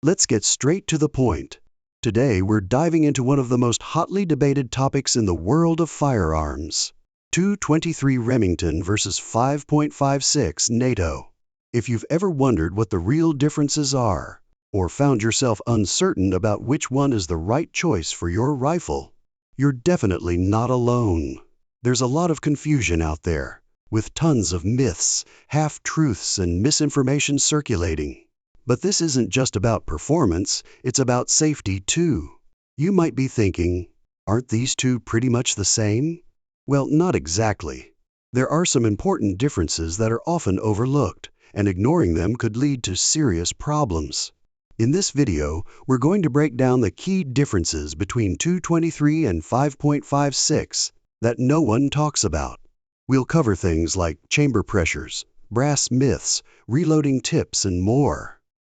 Let's get straight to the point. Today we're diving into one of the most hotly debated topics in the world of firearms. .223 Remington versus 5.56 NATO. If you've ever wondered what the real differences are, or found yourself uncertain about which one is the right choice for your rifle, you're definitely not alone. There's a lot of confusion out there, with tons of myths, half-truths, and misinformation circulating. But this isn't just about performance, it's about safety too. You might be thinking, aren't these two pretty much the same? Well, not exactly. There are some important differences that are often overlooked, and ignoring them could lead to serious problems. In this video, we're going to break down the key differences between .223 and 5.56 that no one talks about. We'll cover things like chamber pressures, brass myths, reloading tips, and more.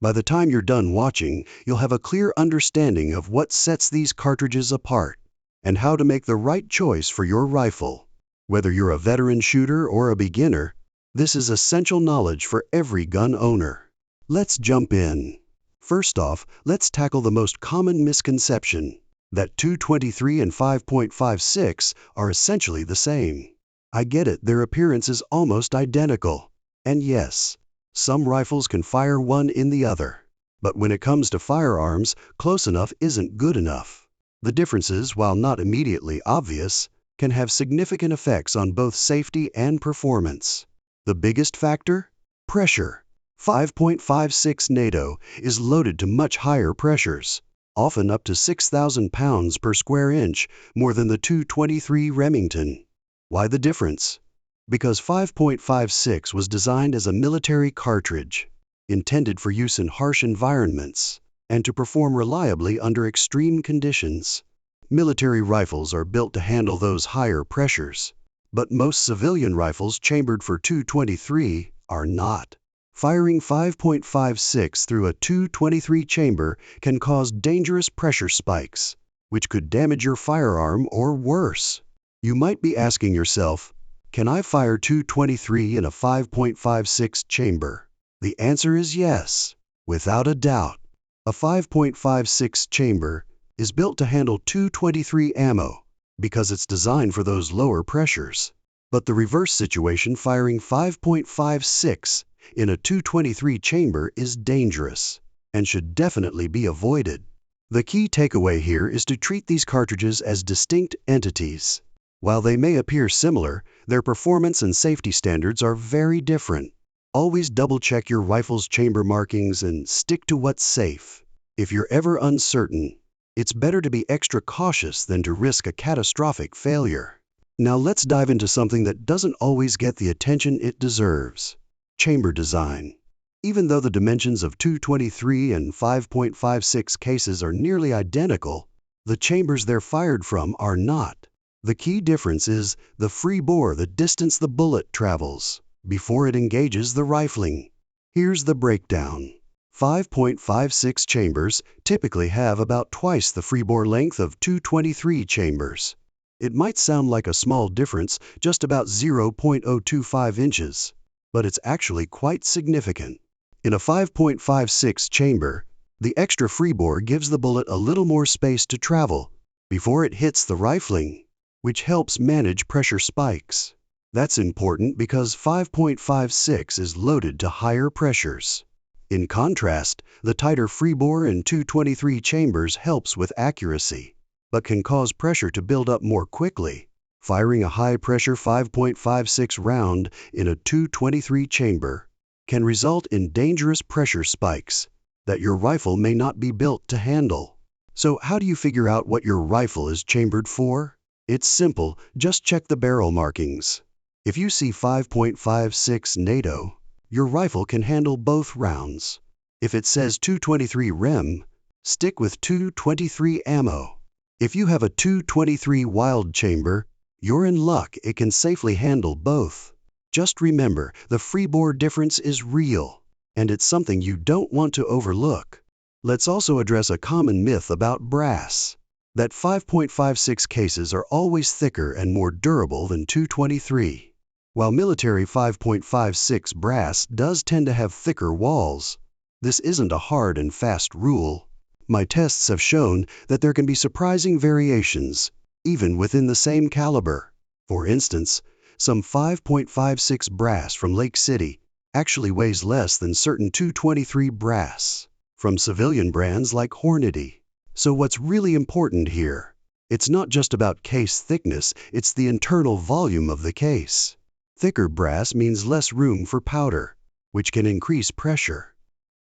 By the time you're done watching, you'll have a clear understanding of what sets these cartridges apart and how to make the right choice for your rifle. Whether you're a veteran shooter or a beginner, this is essential knowledge for every gun owner. Let's jump in. First off, let's tackle the most common misconception, that .223 and 5.56 are essentially the same. I get it, their appearance is almost identical. And yes, some rifles can fire one in the other. But when it comes to firearms, close enough isn't good enough. The differences, while not immediately obvious, can have significant effects on both safety and performance. The biggest factor? Pressure. 5.56 NATO is loaded to much higher pressures, often up to 6,000 pounds per square inch, more than the .223 Remington. Why the difference? Because 5.56 was designed as a military cartridge, intended for use in harsh environments and to perform reliably under extreme conditions. Military rifles are built to handle those higher pressures, but most civilian rifles chambered for .223 are not. Firing 5.56 through a .223 chamber can cause dangerous pressure spikes, which could damage your firearm or worse. You might be asking yourself, can I fire .223 in a 5.56 chamber? The answer is yes, without a doubt. A 5.56 chamber is built to handle .223 ammo because it's designed for those lower pressures. But the reverse situation, firing 5.56 in a .223 chamber, is dangerous and should definitely be avoided. The key takeaway here is to treat these cartridges as distinct entities. While they may appear similar, their performance and safety standards are very different. Always double-check your rifle's chamber markings and stick to what's safe. If you're ever uncertain, it's better to be extra cautious than to risk a catastrophic failure. Now let's dive into something that doesn't always get the attention it deserves: chamber design. Even though the dimensions of .223 and 5.56 cases are nearly identical, the chambers they're fired from are not. The key difference is the free bore, the distance the bullet travels before it engages the rifling. Here's the breakdown. 5.56 chambers typically have about twice the free bore length of .223 chambers. It might sound like a small difference, just about 0.025 inches, but it's actually quite significant. In a 5.56 chamber, the extra free bore gives the bullet a little more space to travel before it hits the rifling, which helps manage pressure spikes. That's important because 5.56 is loaded to higher pressures. In contrast, the tighter free bore in .223 chambers helps with accuracy, but can cause pressure to build up more quickly. Firing a high-pressure 5.56 round in a .223 chamber can result in dangerous pressure spikes that your rifle may not be built to handle. So how do you figure out what your rifle is chambered for? It's simple, just check the barrel markings. If you see 5.56 NATO, your rifle can handle both rounds. If it says .223 Rem, stick with .223 ammo. If you have a .223 Wylde chamber, you're in luck, it can safely handle both. Just remember, the free bore difference is real, and it's something you don't want to overlook. Let's also address a common myth about brass, that 5.56 cases are always thicker and more durable than .223. While military 5.56 brass does tend to have thicker walls, This isn't a hard and fast rule. My tests have shown that there can be surprising variations, even within the same caliber. For instance, some 5.56 brass from Lake City actually weighs less than certain 223 brass from civilian brands like Hornady. So what's really important here? It's not just about case thickness, it's the internal volume of the case. Thicker brass means less room for powder, which can increase pressure.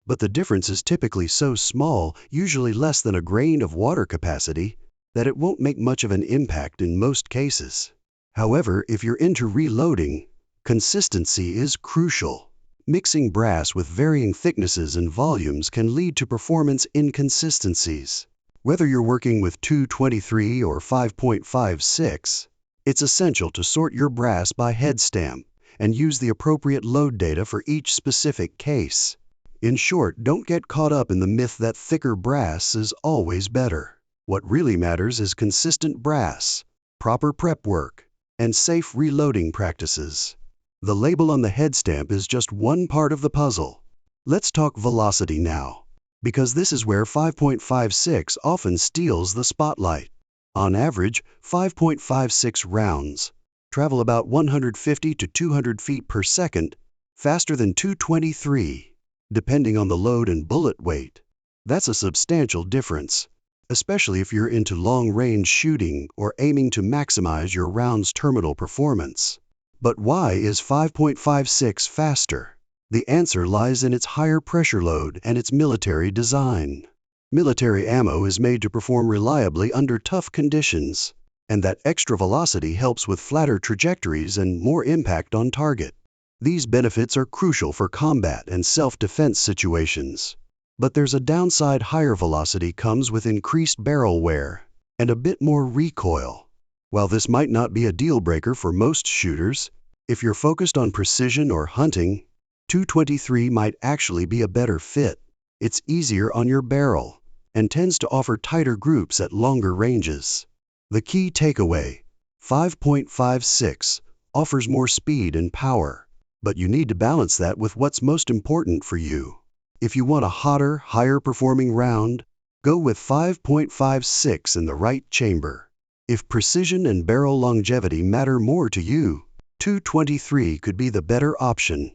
But the difference is typically so small, usually less than a grain of water capacity, that it won't make much of an impact in most cases. However, if you're into reloading, consistency is crucial. Mixing brass with varying thicknesses and volumes can lead to performance inconsistencies. Whether you're working with 223 or 5.56, it's essential to sort your brass by head stamp and use the appropriate load data for each specific case. In short, don't get caught up in the myth that thicker brass is always better. What really matters is consistent brass, proper prep work, and safe reloading practices. The label on the head stamp is just one part of the puzzle. Let's talk velocity now, because this is where 5.56 often steals the spotlight. On average, 5.56 rounds travel about 150 to 200 feet per second, faster than 223, depending on the load and bullet weight. That's a substantial difference, especially if you're into long-range shooting or aiming to maximize your round's terminal performance. But why is 5.56 faster? The answer lies in its higher pressure load and its military design. Military ammo is made to perform reliably under tough conditions, and that extra velocity helps with flatter trajectories and more impact on target. These benefits are crucial for combat and self-defense situations. But there's a downside. Higher velocity comes with increased barrel wear and a bit more recoil. While this might not be a deal breaker for most shooters, if you're focused on precision or hunting, 223 might actually be a better fit. It's easier on your barrel and tends to offer tighter groups at longer ranges. The key takeaway: 5.56 offers more speed and power, but you need to balance that with what's most important for you. If you want a hotter, higher performing round, go with 5.56 in the right chamber. If precision and barrel longevity matter more to you, 223 could be the better option.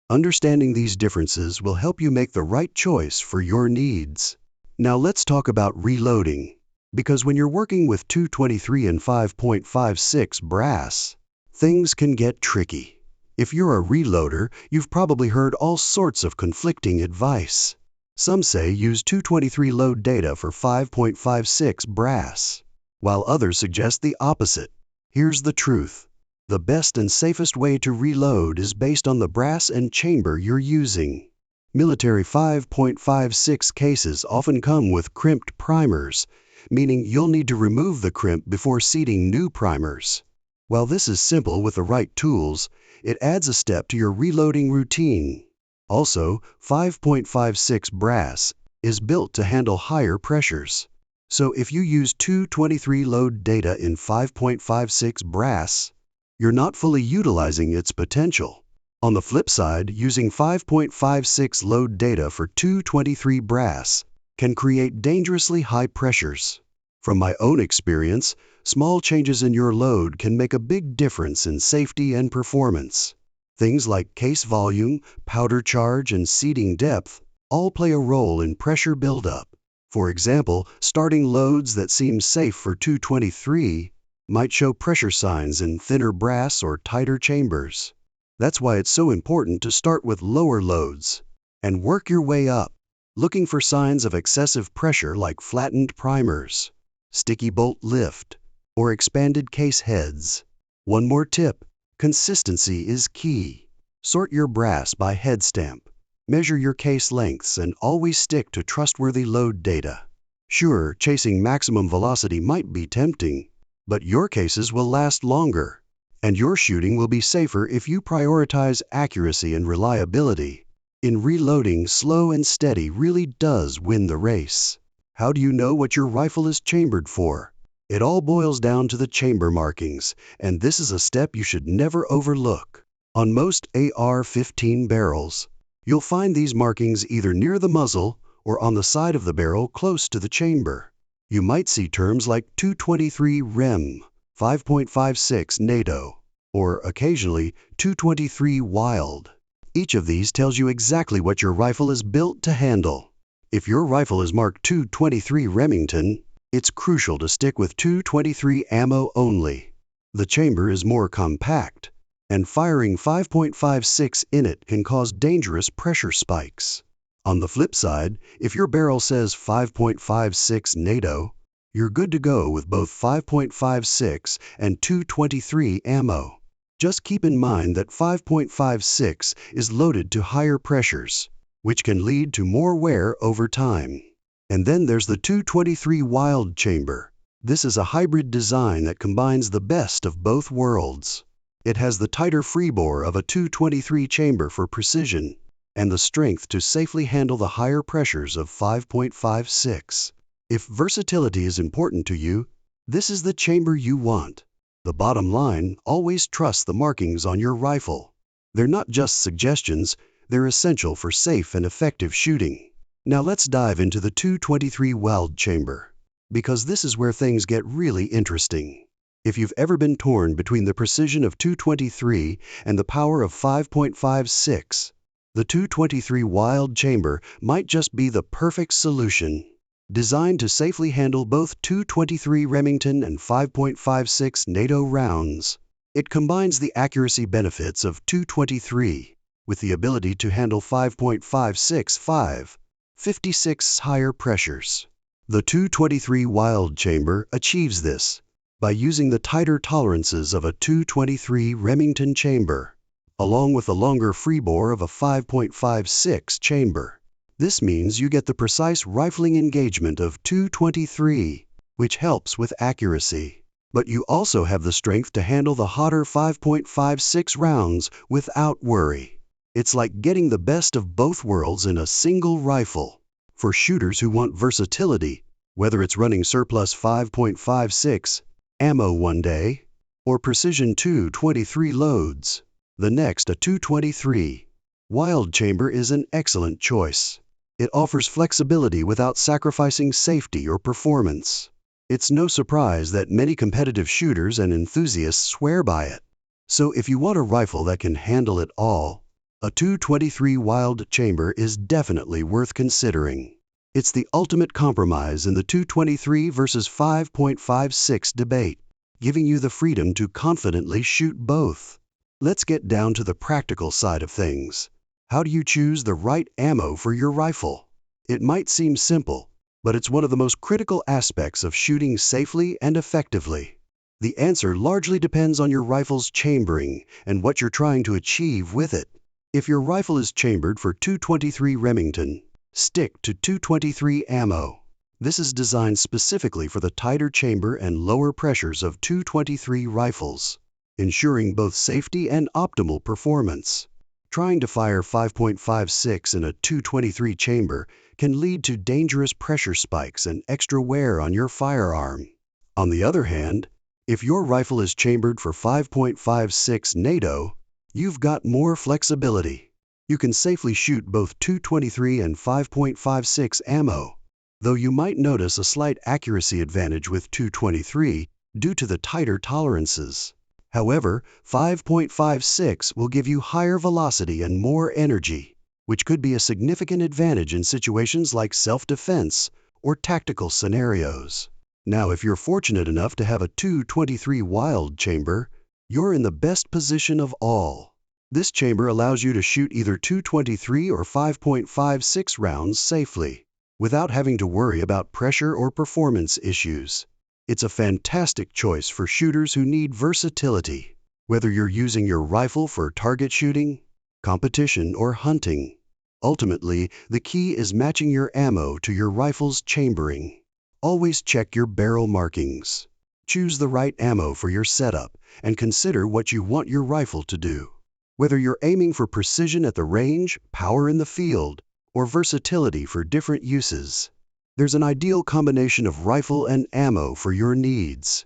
Understanding these differences will help you make the right choice for your needs. Now let's talk about reloading, because when you're working with 223 and 5.56 brass, things can get tricky. If you're a reloader, you've probably heard all sorts of conflicting advice. Some say use 223 load data for 5.56 brass, while others suggest the opposite. Here's the truth: the best and safest way to reload is based on the brass and chamber you're using. Military 5.56 cases often come with crimped primers, meaning you'll need to remove the crimp before seating new primers. While this is simple with the right tools, it adds a step to your reloading routine. Also, 5.56 brass is built to handle higher pressures. So if you use 223 load data in 5.56 brass, you're not fully utilizing its potential. On the flip side, using 5.56 load data for 223 brass can create dangerously high pressures. From my own experience, small changes in your load can make a big difference in safety and performance. Things like case volume, powder charge, and seating depth all play a role in pressure buildup. For example, starting loads that seem safe for 223 might show pressure signs in thinner brass or tighter chambers. That's why it's so important to start with lower loads and work your way up, looking for signs of excessive pressure like flattened primers, sticky bolt lift, or expanded case heads. One more tip: consistency is key. Sort your brass by head stamp, measure your case lengths, and always stick to trustworthy load data. Sure, chasing maximum velocity might be tempting, but your cases will last longer, and your shooting will be safer if you prioritize accuracy and reliability. In reloading, slow and steady really does win the race. How do you know what your rifle is chambered for? It all boils down to the chamber markings, and this is a step you should never overlook. On most AR-15 barrels, You'll find these markings either near the muzzle or on the side of the barrel close to the chamber. You might see terms like 223 Rem, 5.56 NATO, or occasionally 223 Wylde. Each of these tells you exactly what your rifle is built to handle. If your rifle is marked 223 Remington, it's crucial to stick with 223 ammo only. The chamber is more compact, and firing 5.56 in it can cause dangerous pressure spikes. On the flip side, if your barrel says 5.56 NATO, you're good to go with both 5.56 and 223 ammo. Just keep in mind that 5.56 is loaded to higher pressures, which can lead to more wear over time. And then there's the 223 Wylde chamber. This is a hybrid design that combines the best of both worlds. It has the tighter freebore of a 223 chamber for precision, and the strength to safely handle the higher pressures of 5.56. If versatility is important to you, this is the chamber you want. The bottom line, always trust the markings on your rifle. They're not just suggestions, they're essential for safe and effective shooting. Now let's dive into the 223 Wylde chamber, because this is where things get really interesting. If you've ever been torn between the precision of 223 and the power of 5.56, the 223 Wylde chamber might just be the perfect solution. Designed to safely handle both 223 Remington and 5.56 NATO rounds, it combines the accuracy benefits of 223 with the ability to handle 5.56 higher pressures. The 223 Wylde chamber achieves this by using the tighter tolerances of a 223 Remington chamber, along with the longer freebore of a 5.56 chamber. This means you get the precise rifling engagement of 223, which helps with accuracy. But you also have the strength to handle the hotter 5.56 rounds without worry. It's like getting the best of both worlds in a single rifle. For shooters who want versatility, whether it's running surplus 5.56 ammo one day or precision 223 loads, the next a 223 Wylde chamber is an excellent choice. It offers flexibility without sacrificing safety or performance. It's no surprise that many competitive shooters and enthusiasts swear by it. So if you want a rifle that can handle it all, a 223 Wylde chamber is definitely worth considering. It's the ultimate compromise in the 223 versus 5.56 debate, giving you the freedom to confidently shoot both. Let's get down to the practical side of things. How do you choose the right ammo for your rifle? It might seem simple, but it's one of the most critical aspects of shooting safely and effectively. The answer largely depends on your rifle's chambering and what you're trying to achieve with it. If your rifle is chambered for 223 Remington, stick to 223 ammo. This is designed specifically for the tighter chamber and lower pressures of 223 rifles, ensuring both safety and optimal performance. Trying to fire 5.56 in a 223 chamber can lead to dangerous pressure spikes and extra wear on your firearm. On the other hand, if your rifle is chambered for 5.56 NATO, you've got more flexibility. You can safely shoot both 223 and 5.56 ammo, though you might notice a slight accuracy advantage with 223 due to the tighter tolerances. However, 5.56 will give you higher velocity and more energy, which could be a significant advantage in situations like self-defense or tactical scenarios. Now, if you're fortunate enough to have a 223 Wylde chamber, you're in the best position of all. This chamber allows you to shoot either 223 or 5.56 rounds safely, without having to worry about pressure or performance issues. It's a fantastic choice for shooters who need versatility, whether you're using your rifle for target shooting, competition, or hunting. Ultimately, the key is matching your ammo to your rifle's chambering. Always check your barrel markings. Choose the right ammo for your setup and consider what you want your rifle to do. Whether you're aiming for precision at the range, power in the field, or versatility for different uses, there's an ideal combination of rifle and ammo for your needs.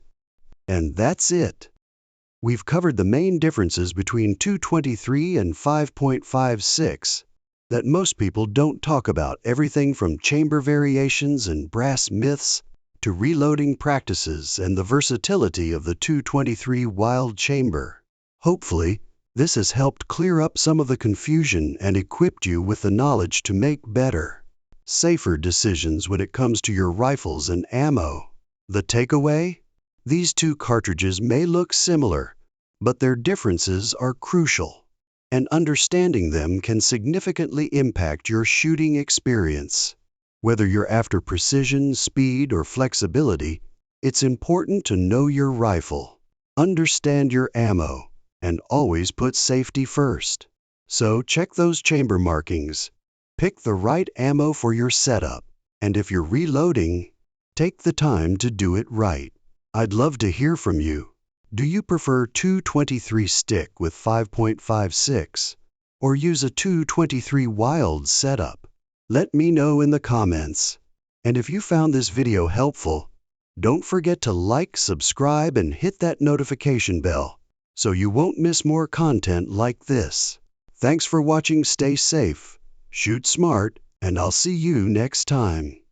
And that's it. We've covered the main differences between 223 and 5.56, that most people don't talk about, everything from chamber variations and brass myths to reloading practices and the versatility of the 223 Wylde chamber. Hopefully, this has helped clear up some of the confusion and equipped you with the knowledge to make better, safer decisions when it comes to your rifles and ammo. The takeaway? These two cartridges may look similar, but their differences are crucial, and understanding them can significantly impact your shooting experience. Whether you're after precision, speed, or flexibility, it's important to know your rifle, understand your ammo, and always put safety first. So check those chamber markings, pick the right ammo for your setup, and if you're reloading, take the time to do it right. I'd love to hear from you. Do you prefer 223 stick with 5.56 or use a 223 Wylde setup? Let me know in the comments. And if you found this video helpful, don't forget to like, subscribe, and hit that notification bell so you won't miss more content like this. Thanks for watching. Stay safe, shoot smart, and I'll see you next time.